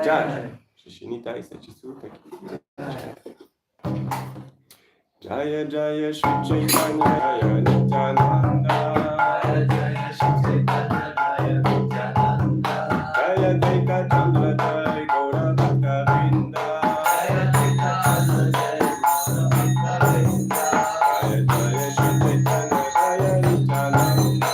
Jai. Shishinitai Sachisuta. Jaya Jaya Shri Chaitanya Jaya Nityananda. Jaya Shri Chaitanya Jaya Nityananda. Jaya Deka Chandra Jaya Gaura Bhakta Vrinda. Jaya Deka Chandra Jaya Gaura Bhakta Vrinda. Jaya Jaya Shri Chaitanya Jaya Nityananda.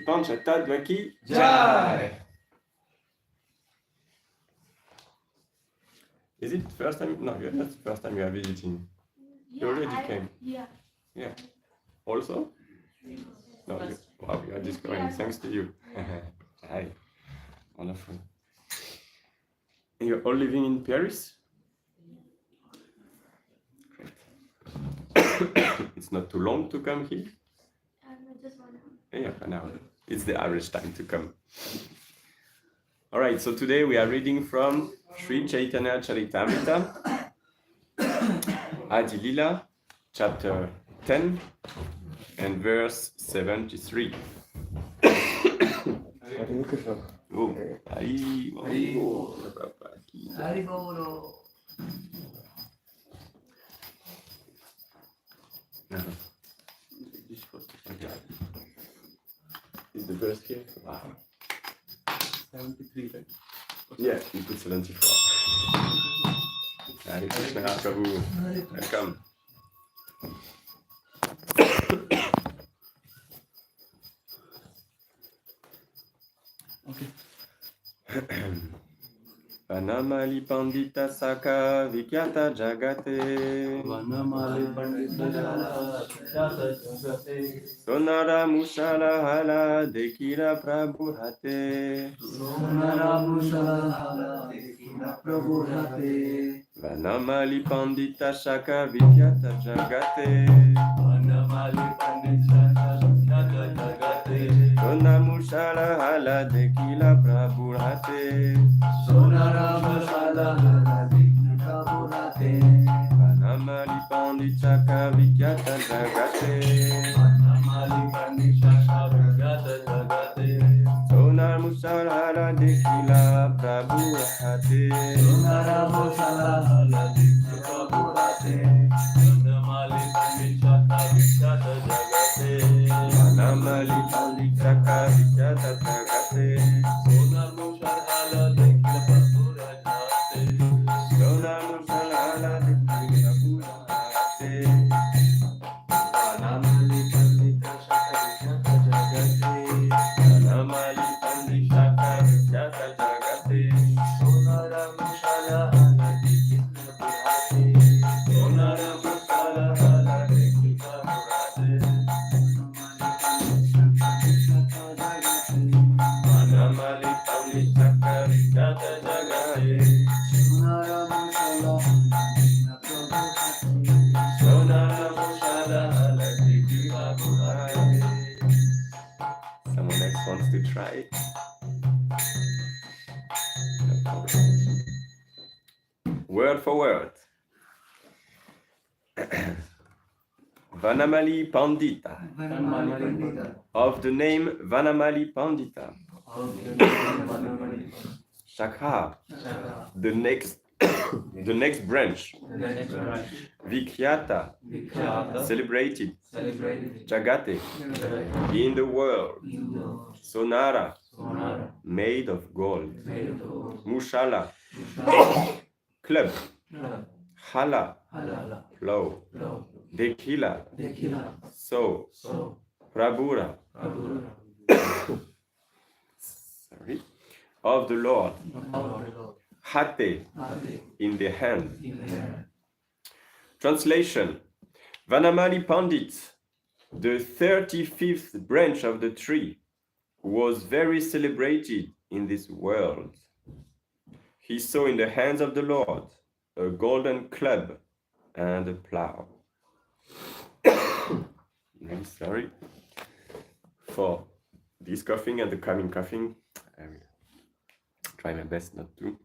Panchatattva-ki Jai. Is it the first time? No, that's the first time you are visiting. Yeah, you already came. Yeah. Yeah. Also? No. Wow, you are discovering. Thanks to you. Hi. Wonderful. And you're all living in Paris? It's not too long to come here? Just 1 hour. Yeah, an hour. It's the average time to come. All right, so today we are reading from Sri Chaitanya Charitamrita, Adi Lila, chapter 10 and verse 73. Oh, is the verse here? Wow. 73, right? Yeah, you put 74. Hare Krishna, Prabhu. Welcome. Okay. Vanamali Pandita Saka Vikyata Jagate. Vanamali Pandita Saka Vikyata Jagate. Sonara Mushala Hala Dekira Prabhu Hate. Sonara Mushala Hala Dekira Prabhu Hate. Vanamali Pandita Saka Vikyata Jagate. Vanamali Pandita Saka Vikyata Jagate. Sonara Mushala Hala Dekira Prabhu Prabhu Rate. Sonara Masala Digna Prabhu Rate. Vanamali Panditaka Vikyata Jagate. Vanamali Panditaka Vikyata Jagate. Sonar Musalala Dekila Prabhu Rate. Sonara Masala Digna Prabhu Rate. Vanamali Panditaka Vikyata Jagate. Vanamali Panditaka Vikyata Jagate. Sonar Masala Digna Prabhu Rate. Sonar Musalala Dekila Prabhu Rate. Vanamali Panditaka Vikyata Jagate. Vanamali Panditaka Vikyata Jagate. Sonara Masala Digna Prabhu Rate. Sonara Masala Digna Prabhu Rate. Vanamali Panditaka Vikyata Jagate. Sonara Musalala Dekila Prabhu Rate. Someone else wants to try? No problem. Word for word. Vanamali Pandita. Of the name Vanamali Pandita. Shakha. The next the next branch. Vikyata. Celebrated. Jagate. In the world. Sonara. Made of gold. Mushala. Club. Hala. Flow. Dekila. So. Prabhura. Sorry. Of the Lord. Hate. In the hand. Translation. Vanamali Pandit, the 35th branch of the tree, was very celebrated in this world. He saw in the hands of the Lord a golden club and a plow. Really sorry for this coughing and the coming coughing. I will try my best not to.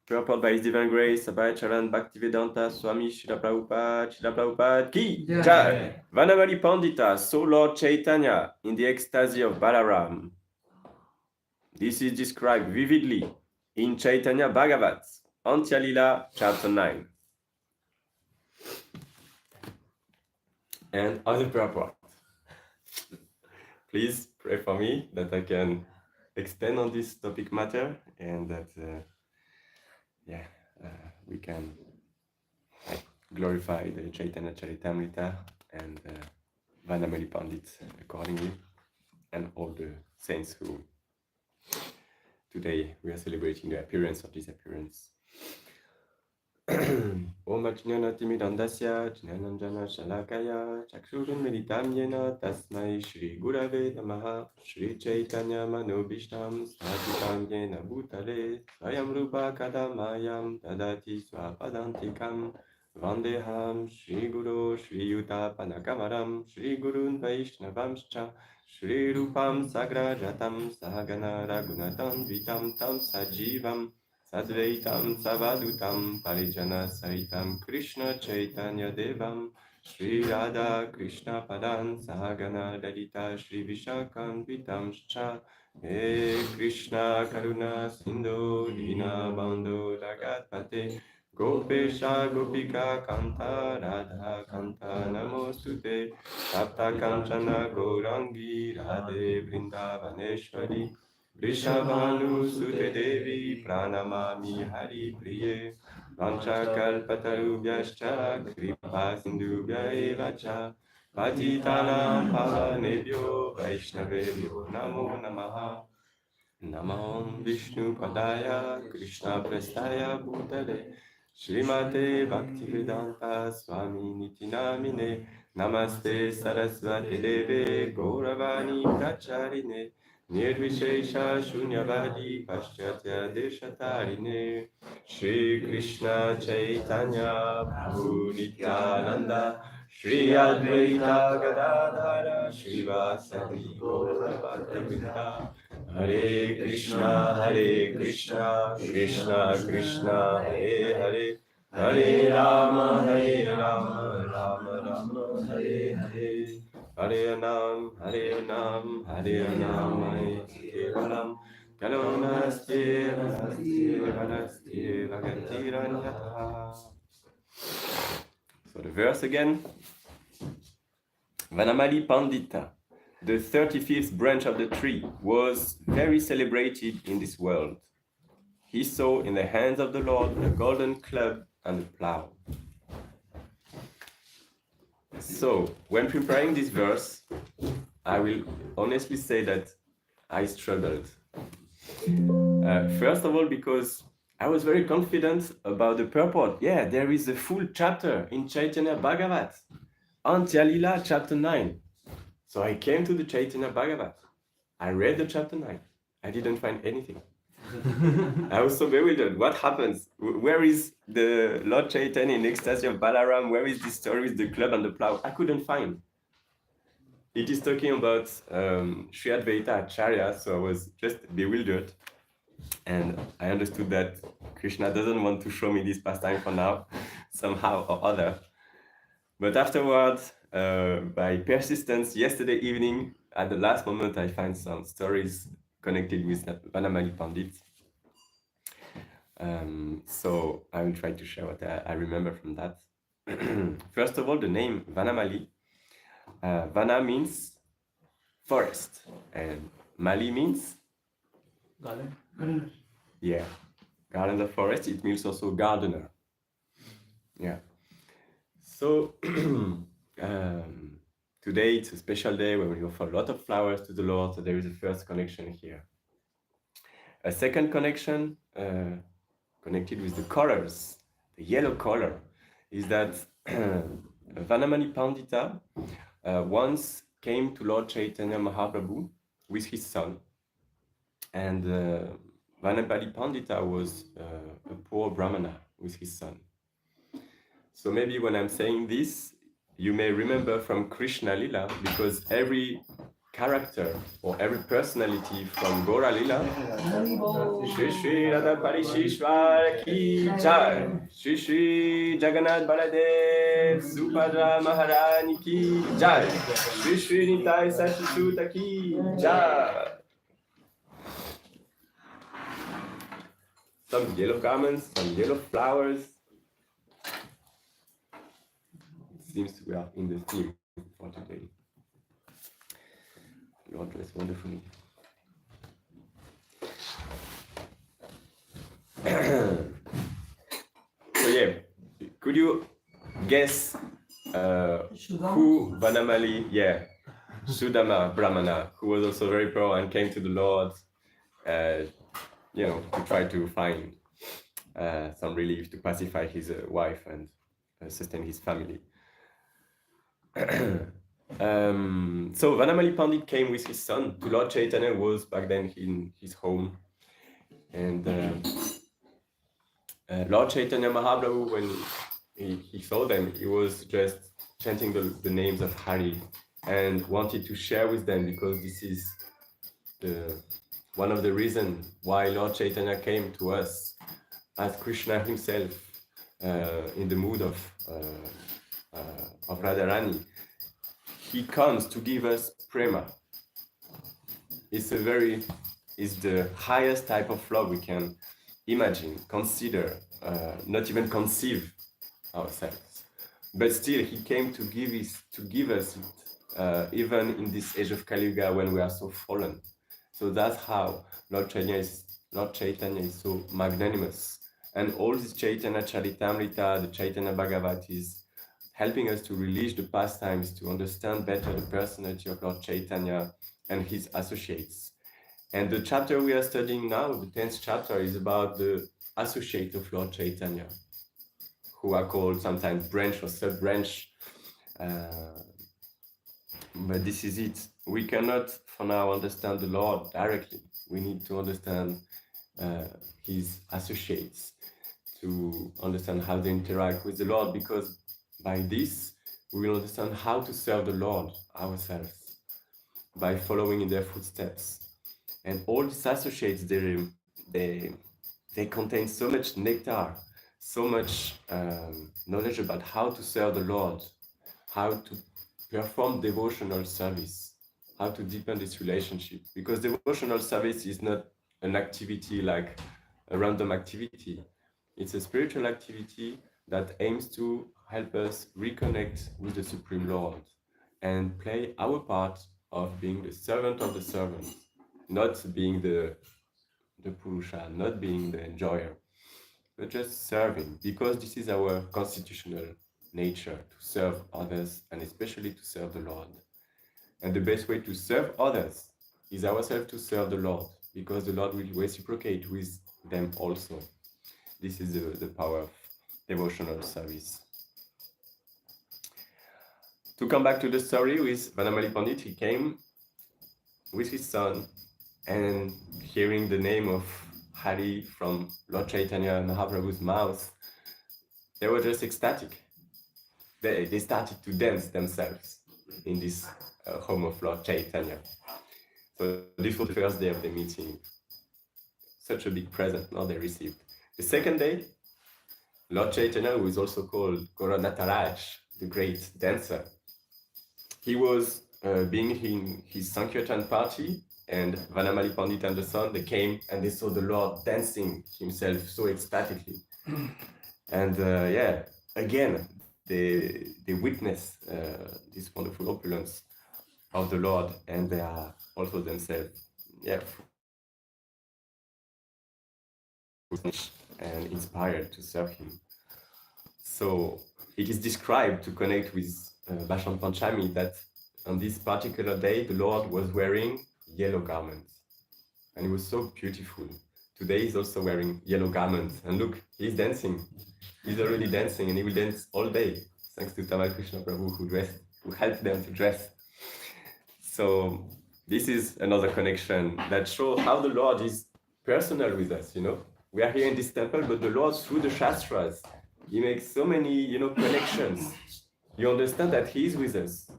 Purport by His Divine Grace, Abhay Charan Bhaktivedanta Swami Srila Prabhupada Ki Jai. Vanamali Pandita saw Lord Chaitanya in the ecstasy of Balaram. This is described vividly in Chaitanya Bhagavat, Antya Lila, chapter 9. And other purport. Please pray for me that I can extend on this topic matter and that we can glorify the Chaitanya Charitamrita and Vanamali Pandit accordingly, and all the saints who today we are celebrating the appearance of this appearance. Om Ajnana Timidandasya Jnananjana Shalakaya Chakshurun Meditam Yena Tasmai Shri Gurave Namaha Shri Chaitanya Manobishtam Saditam Yena Bhutale Swayam Rupa Kadamayam Tadati Swapadantikam Vandeham Shri Guru Shri Yuta Panakamaram Shri Gurun Vaishnavamscha Shri Rupam Sagrajatam Sahagana Ragunatam Vitam Tam Sajivam Sadvaitam Savadutam Parijana Saitam Krishna Chaitanya Devam Shri Radha Krishna Padan Sahagana Dalita Shri Vishakam Vitamscha He Krishna Karuna Sindhu Dina Bandhu Jagatpate Gopesha Gopika Kanta Radha Kanta Namostute Sapta Kanchana Gaurangi Radhe Vrindavaneshwari Vrishabhanu Sute Devi Pranamami Hari Priye Vanchakalpatarubhyascha Kripa Sindhubhya Evacha Patitanam Pavanebhyo Vaishnavebhyo Namo Namaha Namo Vishnu Padaya Krishna Prestaya Bhutale Srimate Bhaktivedanta Swami Nitinamine Namaste Sarasvati Deve Gauravani Pracharine Nirvishesha Shunyavadi Paschatya Deshatarine Shri Krishna Chaitanya Prabhu Nityananda Shri Advaita Gadadhara Shri Vasadi Gaura Bhaktavrinda Hare Krishna, Krishna Krishna, Hare Hare, Hare Rama, Rama Rama, Hare Hare, Hare Nam, Hare Nam, Hare Nam, Kevalam, Kalonastir, Valastir, Vagatiranyata. So the verse again. Vanamali Pandita, the 35th branch of the tree, was very celebrated in this world. He saw in the hands of the Lord a golden club and a plough. So, when preparing this verse, I will honestly say that I struggled. First of all, because I was very confident about the purport. Yeah, there is a full chapter in Chaitanya Bhagavat, Antya Lila chapter 9. So I came to the Chaitanya Bhagavat. I read the chapter 9. I didn't find anything. I was so bewildered. What happens? Where is the Lord Chaitanya in ecstasy of Balaram? Where is this story with the club and the plough? I couldn't find. It is talking about Sri Advaita Acharya, so I was just bewildered. And I understood that Krishna doesn't want to show me this pastime for now, somehow or other. But afterwards, by persistence, yesterday evening, at the last moment, I find some stories connected with Vanamali Pandit. So I will try to share what I remember from that. First of all, the name Vanamali. Vana means forest, and Mali means Garden. yeah, garden of forest. It means also gardener. Yeah. So today it's a special day where we offer a lot of flowers to the Lord. So there is a first connection here. A second connection connected with the colors, the yellow color, is that Vanamali Pandita once came to Lord Chaitanya Mahaprabhu with his son. And Vanamali Pandita was a poor Brahmana with his son. So maybe when I'm saying this, you may remember from Krishna Lila, because every character or every personality from Gora Lila, Shri Shri Radha Parishishwar Ki Jai, Shri Shri Jagannath Baladev Subhadra Maharani Ki Jai, Shri Shri Nitai Sachisuta Ki Jai. Some yellow garments, some yellow flowers. It seems we are in the theme for today. You are dressed wonderfully. So yeah, could you guess who Vanamali? Yeah, Sudama Brahmana, who was also very poor and came to the Lord, to try to find some relief to pacify his wife and sustain his family. So Vanamali Pandit came with his son to Lord Chaitanya, was back then in his home. And Lord Chaitanya Mahaprabhu, when he saw them, he was just chanting the names of Hari and wanted to share with them, because this is one of the reasons why Lord Chaitanya came to us as Krishna himself, in the mood of Radharani. He comes to give us prema. It's the highest type of love we can imagine, consider, not even conceive ourselves. But still, he came to give us it, even in this age of Kali Yuga when we are so fallen. So that's how Lord Chaitanya is so magnanimous. And all this Chaitanya Charitamrita, the Chaitanya Bhagavat, is helping us to release the pastimes, to understand better the personality of Lord Chaitanya and his associates. And the chapter we are studying now, the 10th chapter, is about the associate of Lord Chaitanya, who are called sometimes branch or sub-branch. But this is it. We cannot, for now, understand the Lord directly. We need to understand his associates, to understand how they interact with the Lord, because by this, we will understand how to serve the Lord ourselves, by following in their footsteps. And all these associates, they contain so much nectar, so much knowledge about how to serve the Lord, how to perform devotional service, how to deepen this relationship. Because devotional service is not an activity like a random activity. It's a spiritual activity that aims to help us reconnect with the Supreme Lord and play our part of being the servant of the servant, not being the Purusha, not being the enjoyer, but just serving, because this is our constitutional nature to serve others and especially to serve the Lord. And the best way to serve others is ourselves to serve the Lord, because the Lord will reciprocate with them also. This is the power of devotional service. To come back to the story with Vanamali Pandit, he came with his son, and hearing the name of Hari from Lord Chaitanya Mahaprabhu's mouth, they were just ecstatic. They started to dance themselves in this home of Lord Chaitanya. So this was the first day of the meeting. Such a big present now they received. The second day, Lord Chaitanya, who is also called Gauranataraj, the great dancer, he was being in his Sankirtan party, and Vanamali Pandit and the son, they came and they saw the Lord dancing himself so ecstatically. And yeah, again, they witness this wonderful opulence of the Lord, and they are also themselves, yeah, and inspired to serve him. So it is described to connect with Bashant Panchami that on this particular day, the Lord was wearing yellow garments, and it was so beautiful. Today he's also wearing yellow garments, and look, he's dancing. He's already dancing, and he will dance all day, thanks to Tamal Krishna Prabhu who helped them to dress. So this is another connection that shows how the Lord is personal with us, you know. We are here in this temple, but the Lord, through the Shastras, he makes so many, you know, connections. You understand that he is with us.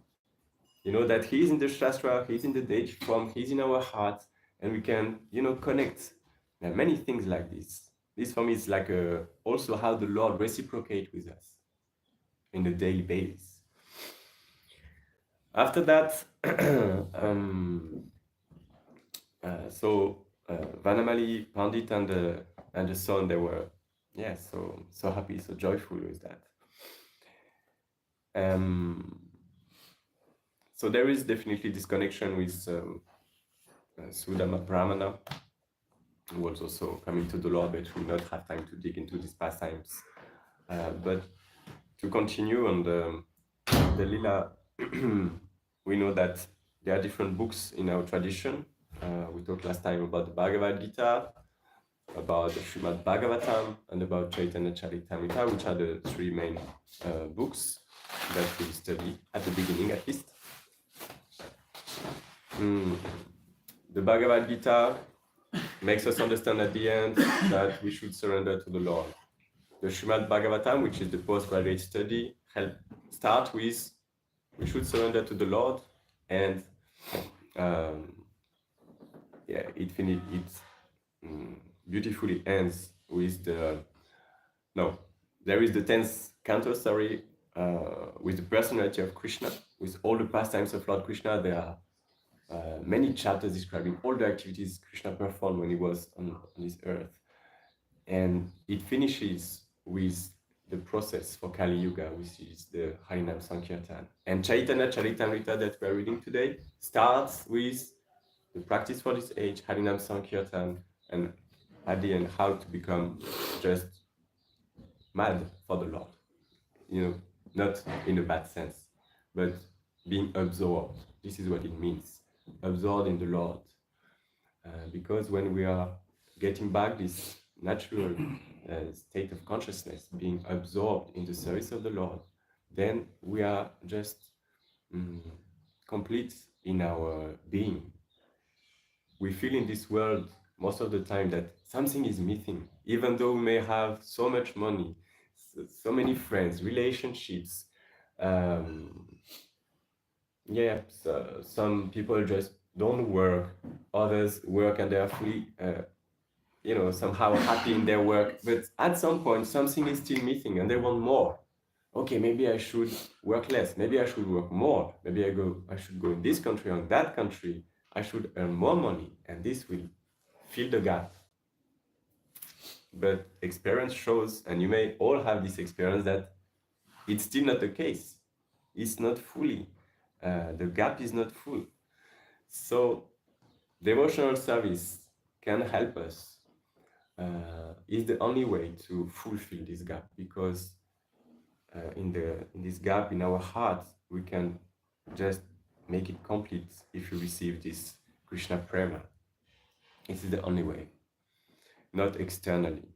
You know, that he is in the Shastra, he's in the date form, he's in our heart, and we can, you know, connect. There are many things like this. This for me is like also how the Lord reciprocates with us in a daily basis. After that, Vanamali Pandit and the son, they were, yeah, so happy, so joyful with that. So there is definitely this connection with Sudama Brahmana, who was also coming to the Lord, but will not have time to dig into these pastimes. But to continue on the Lila, we know that there are different books in our tradition. We talked last time about the Bhagavad Gita, about the Srimad Bhagavatam, and about Chaitanya Charitamrita, which are the three main books that we study at the beginning, at least. The Bhagavad Gita makes us understand at the end that we should surrender to the Lord. The Srimad Bhagavatam, which is the postgraduate study, start with we should surrender to the Lord, and yeah, it beautifully ends with there is the 10th canto, with the personality of Krishna, with all the pastimes of Lord Krishna. There are many chapters describing all the activities Krishna performed when he was on this earth. And it finishes with the process for Kali Yuga, which is the Harinam Sankirtan. And Chaitanya Charitamrita that we are reading today starts with the practice for this age, Harinam Sankirtan, and at the end, how to become just mad for the Lord. You know, not in a bad sense, but being absorbed. This is what it means, absorbed in the Lord. Because when we are getting back this natural state of consciousness, being absorbed in the service of the Lord, then we are just complete in our being. We feel in this world most of the time that something is missing, even though we may have so much money, so many friends, relationships. So some people just don't work, others work and they are fully, somehow happy in their work, but at some point something is still missing and they want more. Okay, maybe I should work less, maybe I should work more, maybe I should go in this country or that country, I should earn more money, and this will fill the gap. But experience shows, and you may all have this experience, that it's still not the case. It's not fully, the gap is not full. So devotional service can help us, is the only way to fulfill this gap, because in this gap in our heart, we can just make it complete if we receive this Krishna prema. It is the only way, not externally,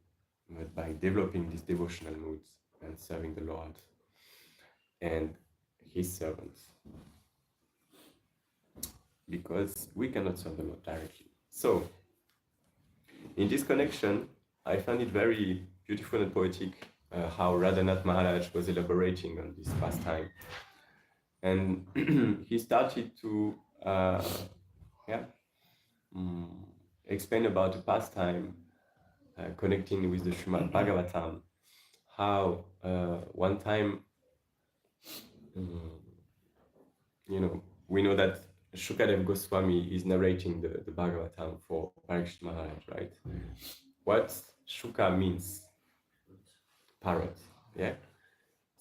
but by developing these devotional moods and serving the Lord and His servants. Because we cannot serve the Lord directly. So, in this connection, I find it very beautiful and poetic how Radhanath Maharaj was elaborating on this pastime. And he started to explain about the pastime connecting with the Srimad Bhagavatam, how one time, we know that Shukadev Goswami is narrating the Bhagavatam for Parikshit Maharaj, right? What Shuka means? Parrot, yeah?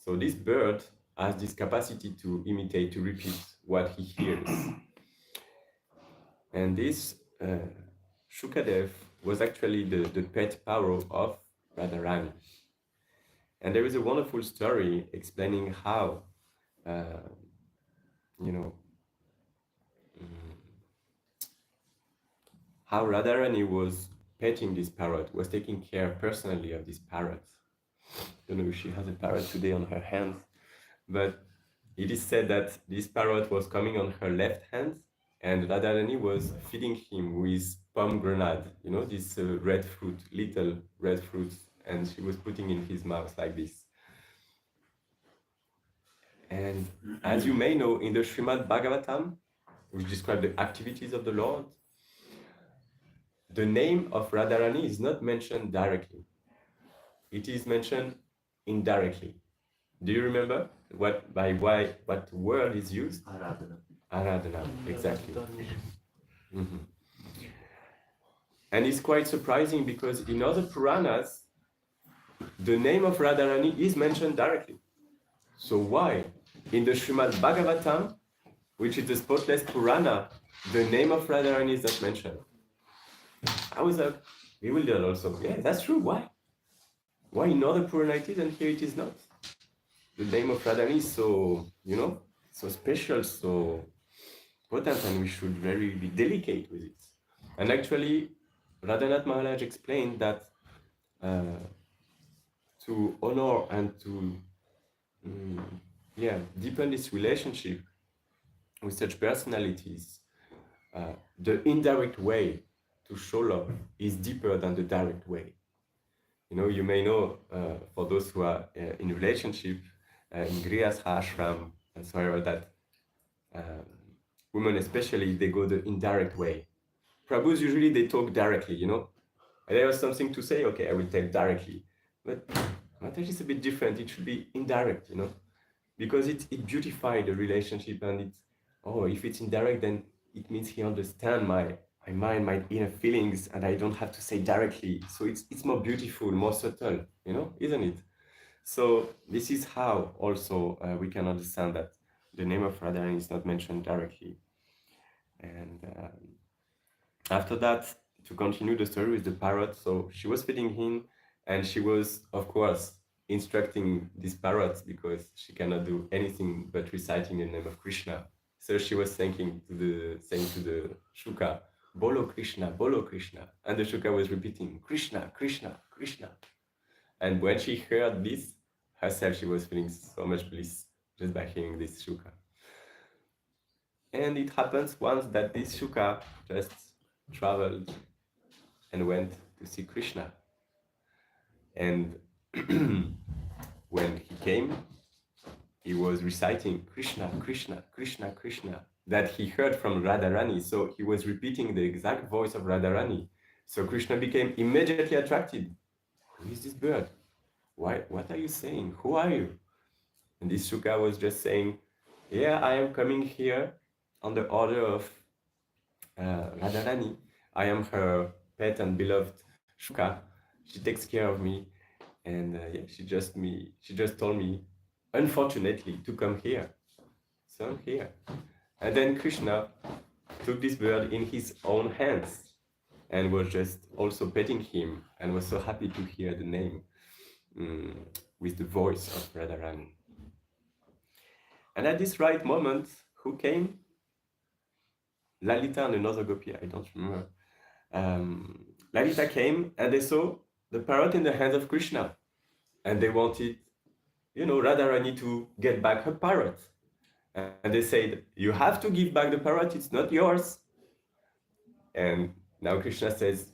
So this bird has this capacity to imitate, to repeat what he hears. And this Shukadev was actually the pet parrot of Radharani. And there is a wonderful story explaining how, how Radharani was petting this parrot, was taking care personally of this parrot. I don't know if she has a parrot today on her hands, but it is said that this parrot was coming on her left hand, and Radharani was feeding him with pomegranate, this red fruit, little red fruits, and she was putting in his mouth like this. And as you may know, in the Srimad Bhagavatam, which describes the activities of the Lord, the name of Radharani is not mentioned directly. It is mentioned indirectly. Do you remember what word is used? Aradhana. Aradhana, exactly. Mm-hmm. And it's quite surprising because in other Puranas, the name of Radharani is mentioned directly. So why? In the Srimad Bhagavatam, which is the spotless Purana, the name of Radharani is not mentioned. I was like, we will do also. Yeah, that's true. Why? Why in other Purana it is and here it is not? The name of Radharani is so, so special, so potent, and we should very be delicate with it. And actually, Radhanath Maharaj explained that to honor and to deepen this relationship with such personalities, the indirect way to show love is deeper than the direct way. You may know, for those who are in relationship, in Grihastha ashram and so on, that women especially, they go the indirect way. Prabhus usually they talk directly, and there was something to say, okay, I will take directly. But Mataji is a bit different. It should be indirect, because it beautifies the relationship, and if it's indirect, then it means he understands my mind, my inner feelings, and I don't have to say directly. So it's more beautiful, more subtle, isn't it? So this is how also we can understand that the name of Radharani is not mentioned directly. And after that, to continue the story with the parrot, so she was feeding him, and she was, of course, instructing this parrot because she cannot do anything but reciting the name of Krishna. So she was saying to the Shuka, Bolo Krishna, Bolo Krishna. And the Shuka was repeating, Krishna, Krishna, Krishna. And when she heard this, herself, she was feeling so much bliss just by hearing this Shuka. And it happens once that this Shuka just traveled and went to see Krishna. And when he came, he was reciting Krishna, Krishna, Krishna, Krishna. that he heard from Radharani. So he was repeating the exact voice of Radharani. So Krishna became immediately attracted. Who is this bird? Why? What are you saying? Who are you? And this Shuka was just saying, yeah, I am coming here on the order of Radharani. I am her pet and beloved Shuka. She takes care of me. And yeah, she just told me, unfortunately, to come here. So I'm here. And then Krishna took this bird in his own hands and was just also petting him and was so happy to hear the name with the voice of Radharani. And at this right moment, who came? Lalita and another gopi, I don't remember. Lalita came and they saw the parrot in the hands of Krishna. And they wanted, Radharani to get back her parrot. And they said, you have to give back the parrot, it's not yours. And now Krishna says,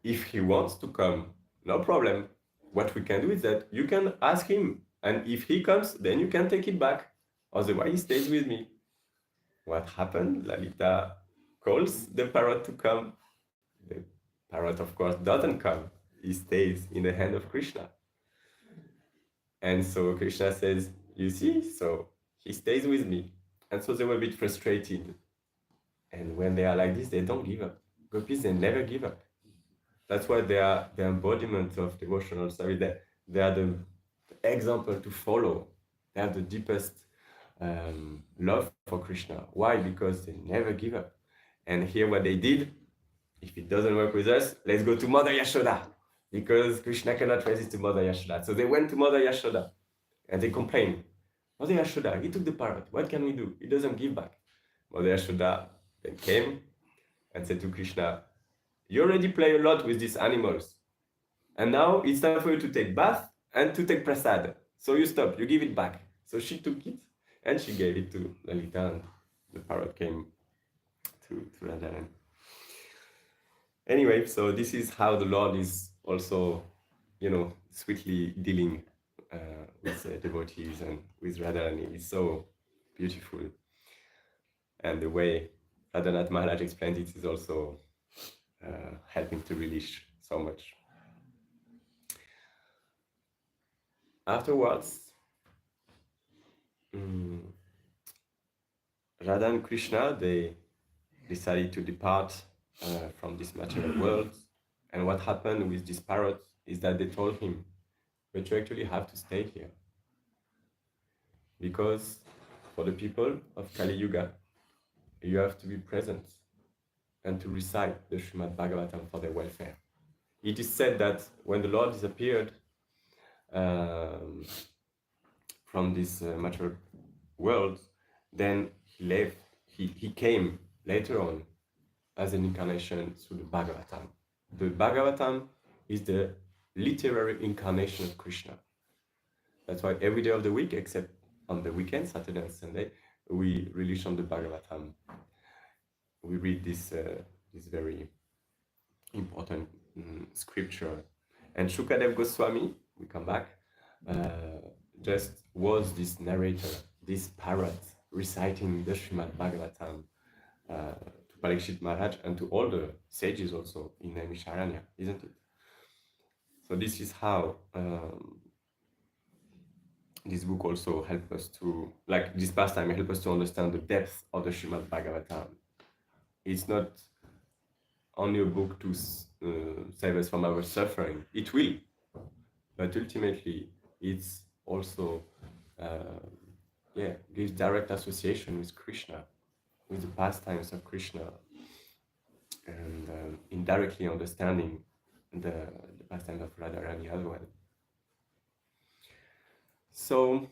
if he wants to come, no problem. What we can do is that you can ask him. And if he comes, then you can take it back. Otherwise, he stays with me. What happened? Lalita calls the parrot to come. The parrot, of course, doesn't come. He stays in the hand of Krishna. And so Krishna says, you see, so he stays with me. And so they were a bit frustrated. And when they are like this, they don't give up. Gopis, they never give up. That's why they are the embodiment of devotional service. They are the example to follow. They have the deepest love for Krishna. Why? Because they never give up. And here what they did, if it doesn't work with us, let's go to Mother Yashoda. Because Krishna cannot resist to Mother Yashoda. So they went to Mother Yashoda and they complained. Mother Yashoda, he took the parrot. What can we do? He doesn't give back. Mother Yashoda then came and said to Krishna, you already play a lot with these animals. And now it's time for you to take bath and to take prasad. So you stop, you give it back. So she took it and she gave it to Lalita and the parrot came to Radharani. Anyway, so this is how the Lord is also, sweetly dealing with devotees and with Radharani. It's so beautiful. And the way Radhanath Maharaj explained it is also helping to release so much. Afterwards, Radha and Krishna, they decided to depart from this material world. And what happened with this parrot is that they told him, but you actually have to stay here. Because for the people of Kali Yuga, you have to be present and to recite the Srimad Bhagavatam for their welfare. It is said that when the Lord disappeared from this material world, then he left. He came later on as an incarnation through the Bhagavatam. The Bhagavatam is the literary incarnation of Krishna. That's why every day of the week, except on the weekend, Saturday and Sunday, we release on the Bhagavatam. We read this very important scripture. And Shukadev Goswami, we come back, just was this narrator, this parrot, reciting the Srimad Bhagavatam to Parikshit Maharaj and to all the sages also in Naimisharanya, isn't it? So this is how this book also helps us to, like this pastime, help us to understand the depth of the Srimad Bhagavatam. It's not only a book to save us from our suffering. It will, but ultimately it's also gives direct association with Krishna, with the pastimes of Krishna, and indirectly understanding the pastimes of Radharani as well. So,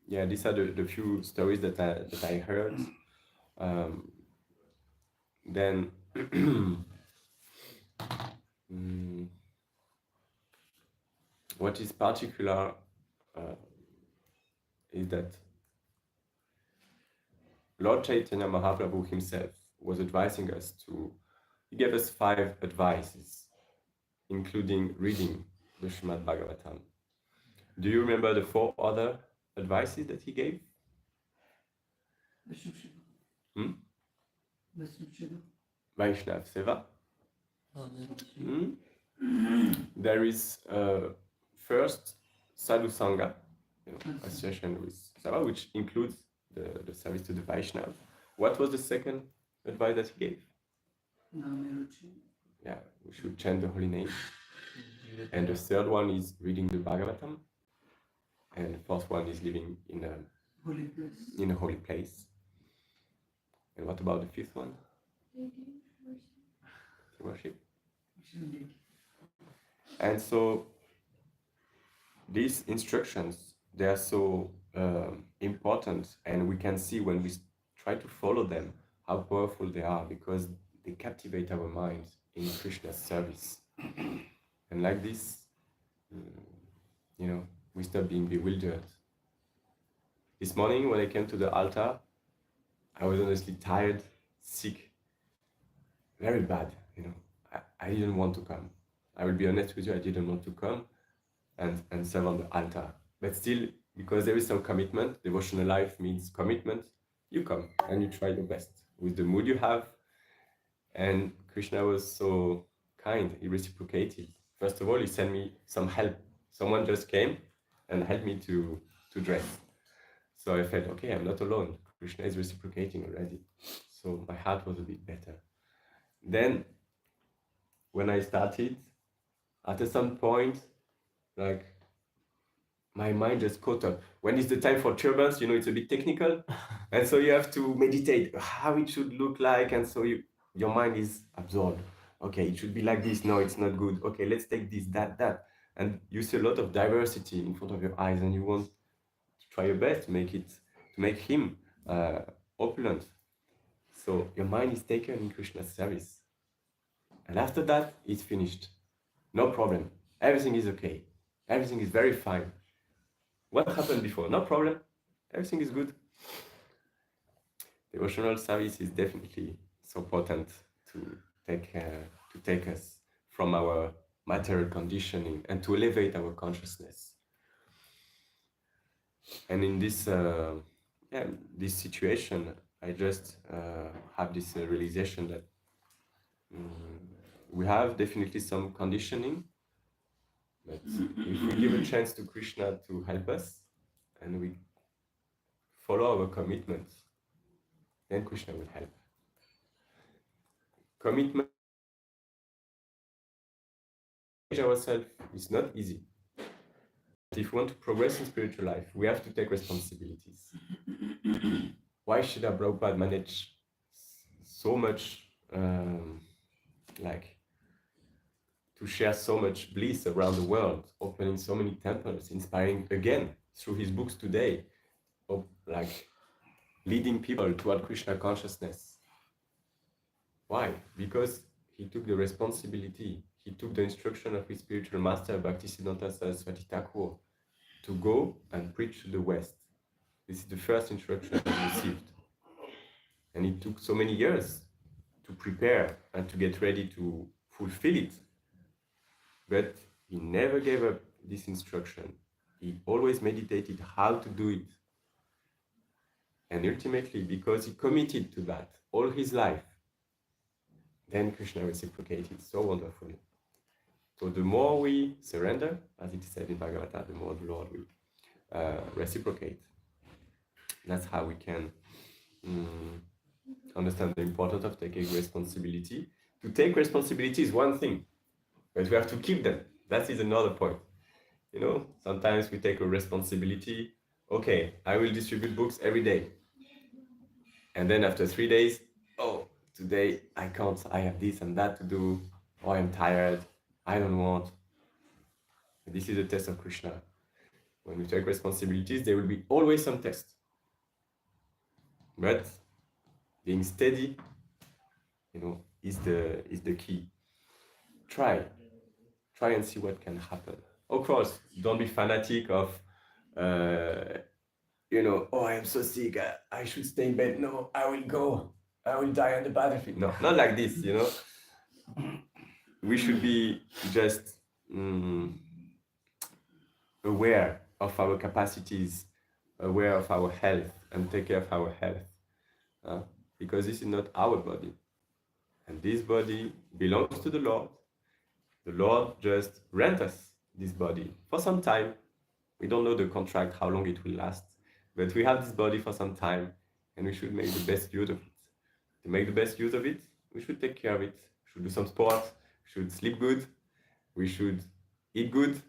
these are the few stories that I heard. Then, what is particular is that Lord Chaitanya Mahaprabhu himself was advising us he gave us 5 advices, including reading the Srimad Bhagavatam. Do you remember the 4 other advices that he gave? Hmm? Vaishnav Vaishnav Seva. Hmm? There is first Sadhu Sangha, association with Seva, which includes the service to the Vaishnav. What was the second advice that he gave? Yeah, we should chant the holy name. And the third one is reading the Bhagavatam. And the fourth one is living in a holy place. And what about the fifth one? Worship. And so these instructions, they are so important, and we can see when we try to follow them how powerful they are, because they captivate our mind in Krishna's service. And like this, we stop being bewildered. This morning when I came to the altar, I was honestly tired, sick, very bad. I didn't want to come. I will be honest with you, I didn't want to come and serve on the altar. But still, because there is some commitment, devotional life means commitment, you come and you try your best with the mood you have. And Krishna was so kind, he reciprocated. First of all, he sent me some help. Someone just came and helped me to dress. So I felt, okay, I'm not alone. Krishna is reciprocating already. So my heart was a bit better. Then, when I started, at some point, like, my mind just caught up. When it's the time for turbans, it's a bit technical. And so you have to meditate how it should look like. And so your mind is absorbed. Okay, it should be like this. No, it's not good. Okay, let's take this, that. And you see a lot of diversity in front of your eyes, and you want to try your best to make him opulent. So your mind is taken in Krishna's service. And after that, it's finished. No problem. Everything is okay. Everything is very fine. What happened before? No problem. Everything is good. Devotional service is definitely so important to take us from our material conditioning and to elevate our consciousness. And in this situation, I just have this realization that we have definitely some conditioning, but if we give a chance to Krishna to help us and we follow our commitment, then Krishna will help. Commitment ourselves is not easy. If we want to progress in spiritual life, we have to take responsibilities. Why should Prabhupada manage so much, to share so much bliss around the world, opening so many temples, inspiring again through his books today, leading people toward Krishna consciousness? Why? Because he took the responsibility, he took the instruction of his spiritual master, Bhaktisiddhanta Saraswati Thakur, to go and preach to the West. This is the first instruction he received. And it took so many years to prepare and to get ready to fulfill it. But he never gave up this instruction. He always meditated how to do it. And ultimately, because he committed to that all his life, then Krishna reciprocated so wonderfully. So the more we surrender, as it is said in Bhagavata, the more the Lord will reciprocate. That's how we can understand the importance of taking responsibility. To take responsibility is one thing, but we have to keep them. That is another point. Sometimes we take a responsibility. Okay, I will distribute books every day. And then after 3 days, today I can't, I have this and that to do, or I'm tired, I don't want. This is a test of Krishna. When we take responsibilities, there will be always some test. But being steady, is the key. Try and see what can happen. Of course, don't be fanatic of, I am so sick, I should stay in bed. No, I will go. I will die on the battlefield. No, not like this, We should be just aware of our capacities, aware of our health, and take care of our health. because this is not our body. And this body belongs to the Lord. The Lord just rent us this body for some time. We don't know the contract, how long it will last, but we have this body for some time and we should make the best use of it. To make the best use of it, we should take care of it. We should do some sport, we should sleep good, we should eat good.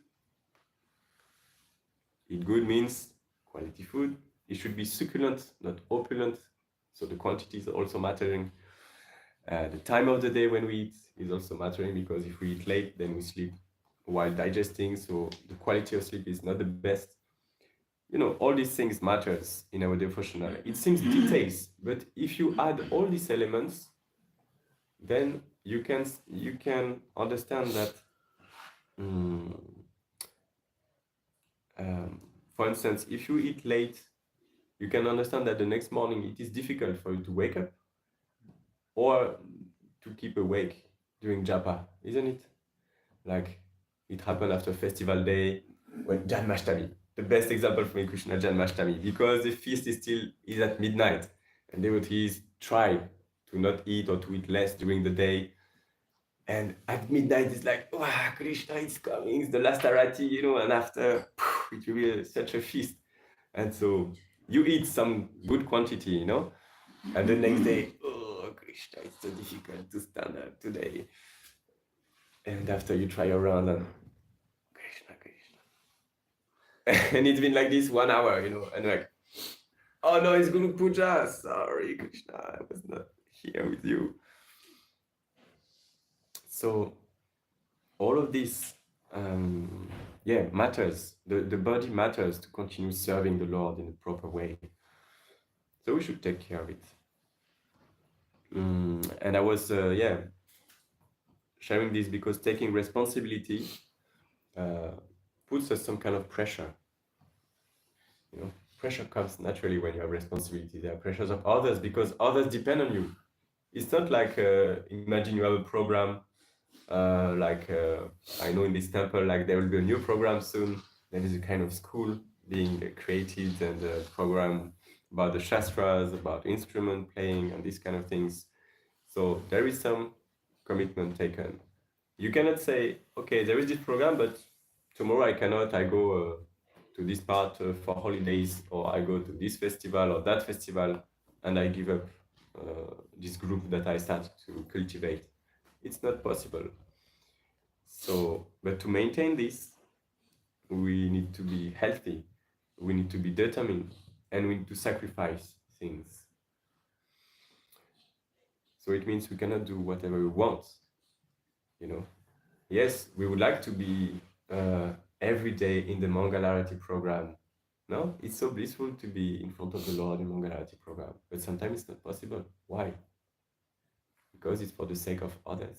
Eat good means quality food. It should be succulent, not opulent. So the quantity is also mattering. The time of the day when we eat is also mattering, because if we eat late, then we sleep while digesting. So the quality of sleep is not the best. All these things matters in our devotional. It seems details, but if you add all these elements, then you can understand that. For instance, if you eat late, you can understand that the next morning it is difficult for you to wake up or to keep awake during japa, isn't it? Like it happened after festival day when Janmashtami, the best example for me, Krishna Janmashtami, because the feast is at midnight and devotees try to not eat or to eat less during the day. And at midnight, it's like, wow, Krishna is coming, it's the last arati, and after, it will be such a feast. And so you eat some good quantity, and the next day, oh, Krishna, it's so difficult to stand up today. And after you try around and Krishna. And it's been like this 1 hour, and like, oh no, it's Guru Puja. Sorry, Krishna, I was not here with you. So all of this, matters. The body matters to continue serving the Lord in a proper way. So we should take care of it. And I was, sharing this because taking responsibility puts us some kind of pressure. Pressure comes naturally when you have responsibility. There are pressures of others because others depend on you. It's not like, imagine you have a program, I know in this temple, like there will be a new program soon. There is a kind of school being created and a program about the Shastras, about instrument playing and these kind of things. So there is some commitment taken. You cannot say, okay, there is this program, but tomorrow I cannot, I go to this part for holidays, or I go to this festival or that festival, and I give up this group that I started to cultivate. It's not possible. So, but to maintain this, we need to be healthy, we need to be determined, and we need to sacrifice things. So it means we cannot do whatever we want, Yes, we would like to be every day in the Mangalarati program. No, it's so blissful to be in front of the Lord in Mangalarati program, but sometimes it's not possible. Why? Because it's for the sake of others.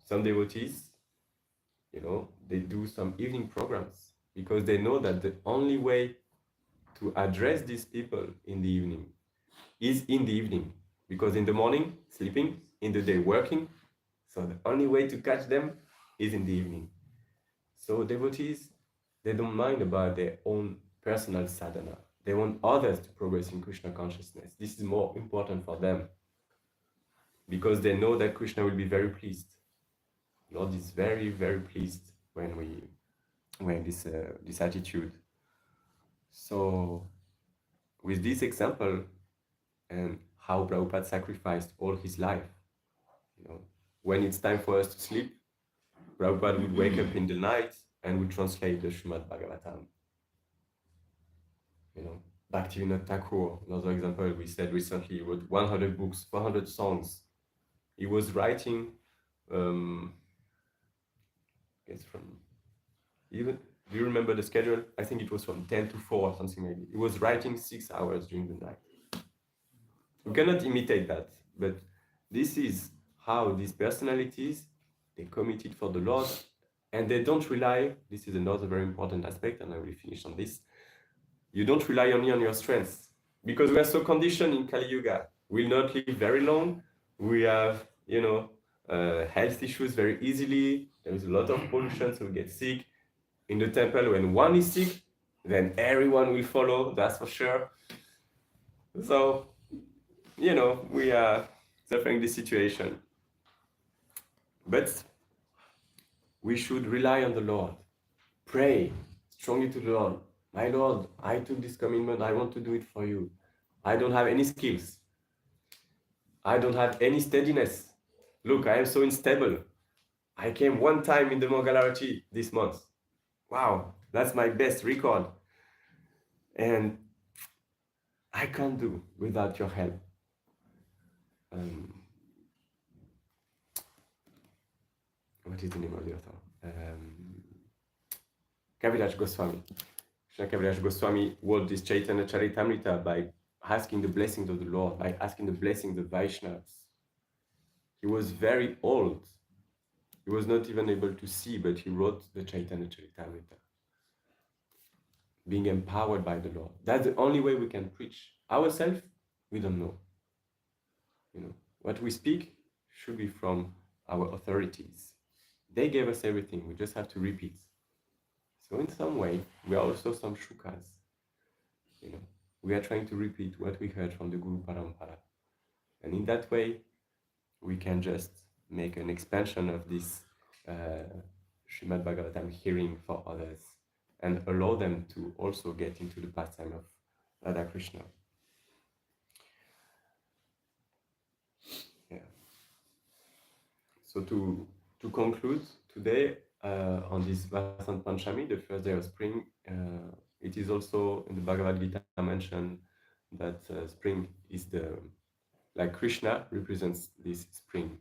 Some devotees, they do some evening programs because they know that the only way to address these people in the evening is in the evening, because in the morning, sleeping, in the day, working. So the only way to catch them is in the evening. So devotees, they don't mind about their own personal sadhana. They want others to progress in Krishna consciousness. This is more important for them because they know that Krishna will be very pleased. Lord is very, very pleased when we have this attitude. So with this example and how Prabhupada sacrificed all his life, when it's time for us to sleep, Prabhupada would wake up in the night and would translate the Srimad Bhagavatam. Bhaktivinoda Thakur, another example, we said recently, he wrote 100 books, 400 songs. He was writing, do you remember the schedule? I think it was from 10 to 4 or something like that. He was writing 6 hours during the night. We cannot imitate that, but this is how these personalities, they committed for the Lord, and they don't rely, this is another very important aspect, and I will finish on this, you don't rely only on your strengths, because we are so conditioned in Kali Yuga. We'll not live very long, we have, health issues very easily, there is a lot of pollution, so we get sick. In the temple, when one is sick, then everyone will follow, that's for sure. So, we are suffering this situation. But we should rely on the Lord. Pray strongly to the Lord. My Lord, I took this commitment. I want to do it for you. I don't have any skills. I don't have any steadiness. Look, I am so unstable. I came one time in the Mangalarati this month. Wow, that's my best record. And I can't do without your help. What is the name of the author? Kaviraj Goswami. Krishna Kaviraj Goswami wrote this Chaitanya Charitamrita by asking the blessings of the Lord, by asking the blessings of Vaishnavas. He was very old. He was not even able to see, but he wrote the Chaitanya Charitamrita. Being empowered by the Lord. That's the only way we can preach. Ourselves, we don't know. What we speak should be from our authorities. They gave us everything. We just have to repeat. So in some way, we are also some shukas. We are trying to repeat what we heard from the Guru Parampara. And in that way, we can just make an expansion of this Srimad Bhagavatam hearing for others and allow them to also get into the pastime of Radha Krishna. Yeah. So to conclude today on this Vasant Panchami, the first day of spring, it is also in the Bhagavad Gita mentioned that spring is like Krishna represents this spring,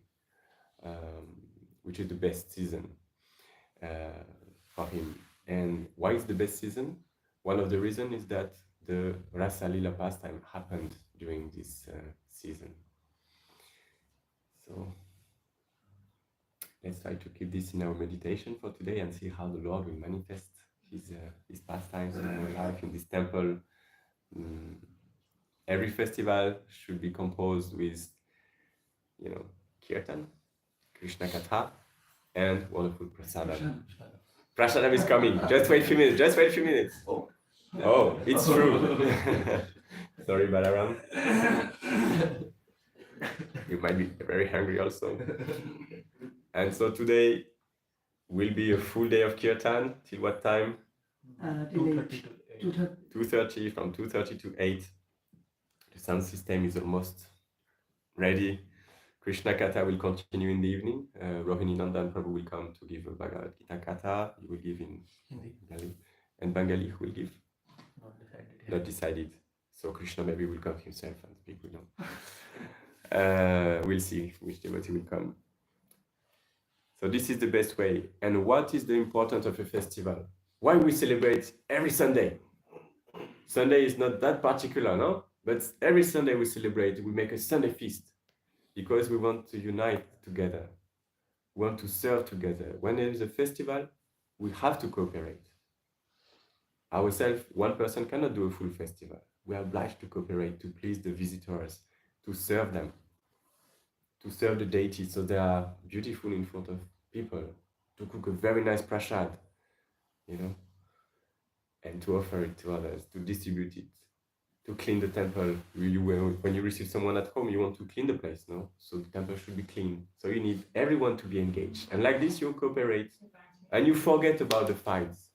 which is the best season for him. And why is the best season? One of the reasons is that the Rasa Lila pastime happened during this season. So let's try to keep this in our meditation for today and see how the Lord will manifest his pastimes in our life in this temple. Every festival should be composed with, kirtan, Krishna Katha, and wonderful prasadam. Prasadam is coming. Just wait a few minutes. Oh, it's true. Sorry, Balaram. You might be very hungry also. And so today will be a full day of kirtan. Till what time? 2:30, from 2:30 to 8. The sound system is almost ready. Krishna Katha will continue in the evening. Rohini Nandan Prabhu will come to give a Bhagavad Gita Katha. He will give in Bengali. And Bengali, who will give? Not decided. So Krishna maybe will come himself and speak, we know. We'll see which devotee will come. So this is the best way. And what is the importance of a festival? Why we celebrate every Sunday? Sunday is not that particular, no? But every Sunday we celebrate, we make a Sunday feast because we want to unite together. We want to serve together. When there is a festival, we have to cooperate. Ourselves, one person cannot do a full festival. We are obliged to cooperate, to please the visitors, to serve them, to serve the deities so they are beautiful in front of people, to cook a very nice prasad, and to offer it to others, to distribute it, to clean the temple. When you receive someone at home, you want to clean the place, no? So the temple should be clean. So you need everyone to be engaged. And like this, you cooperate and you forget about the fights.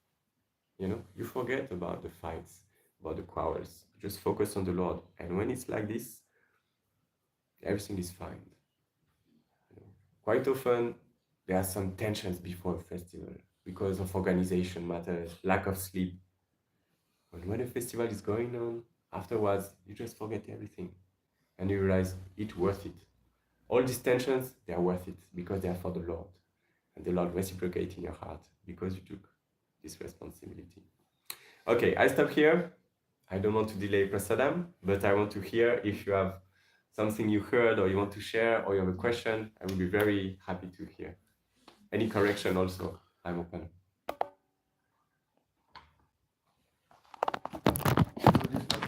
You forget about the fights, about the quarrels. Just focus on the Lord. And when it's like this, everything is fine. Quite often, there are some tensions before a festival because of organization matters, lack of sleep. But when a festival is going on, afterwards, you just forget everything. And you realize it's worth it. All these tensions, they are worth it because they are for the Lord. And the Lord reciprocates in your heart because you took this responsibility. Okay, I stop here. I don't want to delay Prasadam, but I want to hear if you have something you heard or you want to share or you have a question. I will be very happy to hear. Any correction also, I'm open.